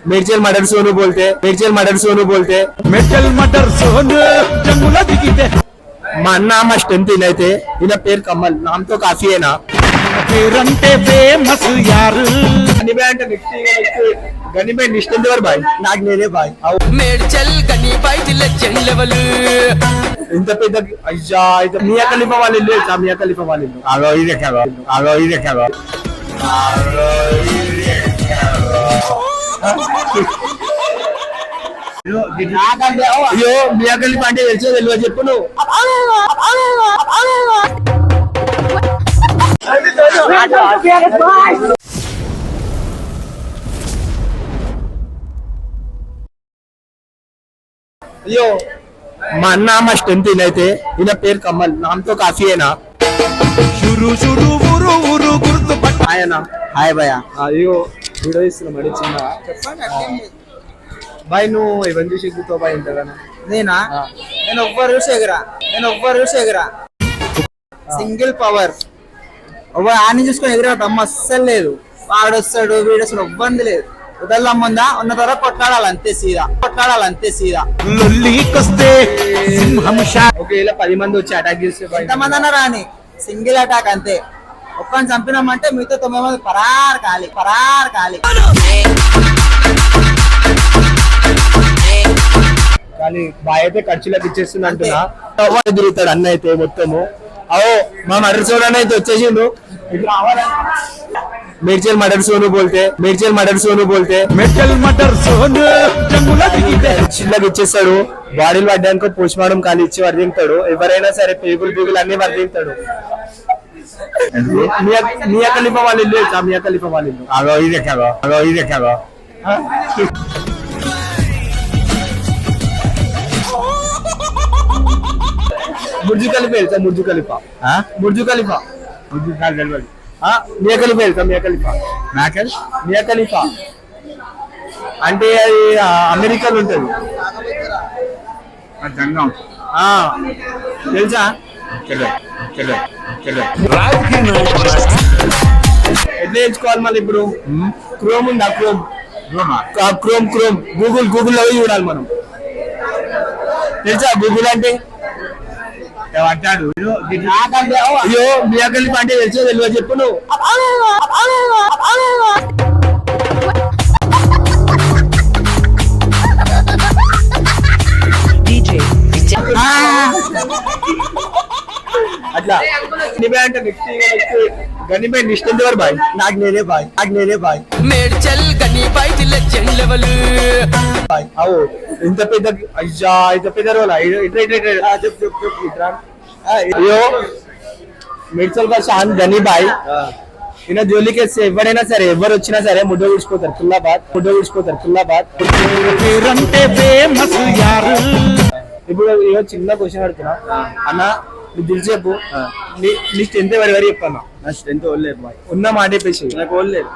Medchal murder Sonu बोलते, Medchal murder Sonu बोलते, metal matar Sonu జంగుల దిగితే మా అన్న మా స్ట్రెంత్ ఇదైతే ఈయన పేరు కమల్ నామ్ తో కాఫీ ఏనా పేరంటే ఫేమస్ యారు గని భాయ్ అంటే నెక్స్ట్ గని భాయ్ నెక్స్ట్ ఎవరు భాయ్ నాకు నేనే భాయ్ మేడ్చల్ గని భాయ్ లెజెండ్ లెవెల్ ఇంత పెద్ద అయ్యా అయితే మియా ఖలీఫా వాళ్ళ ఇల్లు తెలుసా మియా ఖలీఫా వాళ్ళ ఇల్లు ఆగో ఇదే కాగో అయ్యో మియా ఖలీఫా అంటే తెలుసో తెలియదు చెప్పు నువ్వు అయ్యో మా అన్న మా స్ట్రెంత్ ఇదైతే ఈయన పేరు కమల్ నామ్ తో కాఫీ ఏనా షురు షురు ఊరు ఊరు గుర్తు ఆయన హాయ్ భయ అయ్యో వీడియో ఇస్తున్నా మరి చిన్న బాయ్ నువ్వు ఎవరిని చూసి ఎక్కుతావు బాయ్ ఇంతగానో నేనా నేను ఒవ్వరు చూసి ఎగరా సింగిల్ పవర్ ఆని చూసుకొని ఎగిరే దమ్మ అస్సలు లేదు వాడొస్తాడు వీడొస్తాడు ఒవ్వంది లేదు వదలమ్మందా ఉన్న తర్వాత కొట్లాడాలంతే సీదా లొల్లికొస్తే సింహం షా ఓకే ఇలా 10 మంది వచ్చి అటాక్ చేస్తే బాయ్ ఎంతమంది అన్నా రాని సింగిల్ అటాక్ అంతే ఒక్కని చంపినామంటే మిగతా 9 మంది పరారు కాలి కానీ బాయ్ అయితే ఖర్చులకు ఇచ్చేస్తుంది అంటున్నా తిరుగుతాడు అన్న అయితే మొత్తము అవో మా మర్డర్ సోన్ అయితే వచ్చేసిండు मेडचल मर्डर सोनू बोलते, मेडचल मर्डर सोनू बोलते, మెటల్ మటర్ సోను జంగుల దిగితే చిల్లకి ఇచ్చేస్తాడు బాడీలు పడ్డానికి పోస్ట్ మార్టం ఖాళీ ఇచ్చి వర్దింతాడు ఎవరైనా సరే పేగులు అన్ని వర్దింతాడు మియా ఖలీఫా వాళ్ళ ఇల్లు తెలుసా మియా ఖలీఫా వాళ్ళ ఇల్లు ఆగో ఇదే కాగో బుర్జు ఖలీఫా తెలుసా బుర్జు ఖలీఫా మియా ఖలీఫా తెలుసా మియా ఖలీఫా అంటే అది అమెరికాలో ఉంటుంది జంగం తెలుసా ఎట్లా ఎంచుకోవాలి మళ్ళీ ఇప్పుడు క్రోమ్ ఉందా క్రోమ్ గూగుల్లో చూడాలి మనం తెలుసా గూగుల్ అంటే అంటాడు అయ్యో మియా ఖలీఫా అంటే తెలుసో తెలియదు చెప్పు నువ్వు అట్లా గని భాయ్ అంటే నెక్స్ట్ గని భాయ్ నెక్స్ట్ ఎవరు భాయ్ నాకు నేనే భాయ్ మేడ్చల్ గని భాయ్ లెజెండ్ లెవెల్ అవు ఇంత పెద్ద అయ్యా ఇంత పెద్ద రోల్ చెప్పు అయ్యో మెడ్చల్ का शान గని భాయ్ ఈయన జోలికి ఎవరైనా సరే ఎవరు వచ్చినా సరే ముడ్డ ఊడ్చిపోతారు ఫుల్లాబాద్ పేరంటే ఫేమస్ యారు ఇప్పుడు ఏదో చిన్న క్వశ్చన్ అడుగుతున్నా అన్న నువ్వు తెలిసి చెప్పు నీ స్ట్రెంత్ ఎవరి చెప్పన్నా నా స్ట్రెంత్ ఓడలేదు ఉన్న మాట చెప్పేసి నాకు ఓడలేదు